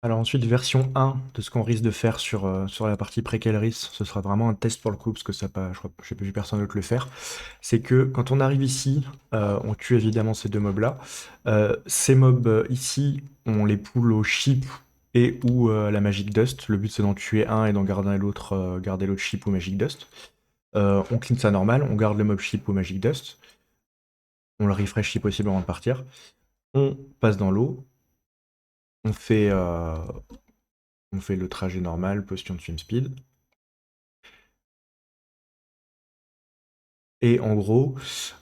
Alors ensuite, version 1 de ce qu'on risque de faire sur la partie pré-Kelris, ce sera vraiment un test pour le coup, parce que ça pas, je crois que j'ai pas vu personne d'autre le faire. C'est que quand on arrive ici, on tue évidemment ces deux mobs-là. Ces mobs ici, on les pull au chip et ou la Magic Dust. Le but c'est d'en tuer un et d'en garder l'autre chip ou Magic Dust. On clean ça normal, on garde le mob chip ou Magic Dust. On le refresh si possible avant de partir. On passe dans l'eau. On fait, euh, on fait le trajet normal, position de swim speed. Et en gros,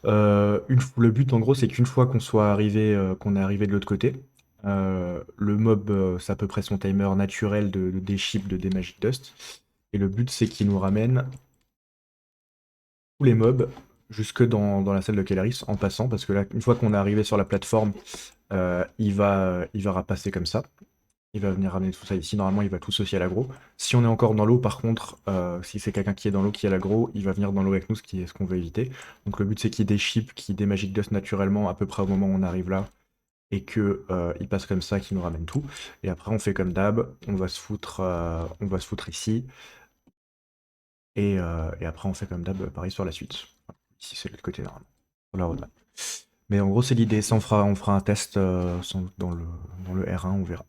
le but en gros, c'est qu'une fois qu'on est arrivé de l'autre côté, le mob, c'est à peu près son timer naturel de déchip de Magic Dust. Et le but, c'est qu'il nous ramène tous les mobs jusque dans la salle de Kelleris en passant, parce que là, une fois qu'on est arrivé sur la plateforme, il va rapasser comme ça. Il va venir ramener tout ça ici. Normalement, il va tout aussi à l'aggro. Si on est encore dans l'eau, par contre, si c'est quelqu'un qui est dans l'eau qui est à l'aggro, il va venir dans l'eau avec nous, ce qu'on veut éviter. Donc le but, c'est qu'il y ait des chips qui des Magic Dust naturellement à peu près au moment où on arrive là, et que il passe comme ça, qui nous ramène tout. Et après, on fait comme d'hab, on va se foutre ici, et après, on fait comme d'hab, pareil sur la suite. Ici, c'est de l'autre côté normalement, sur la roadmap. Mais en gros, c'est l'idée. Ça, on fera un test dans le R1, on verra.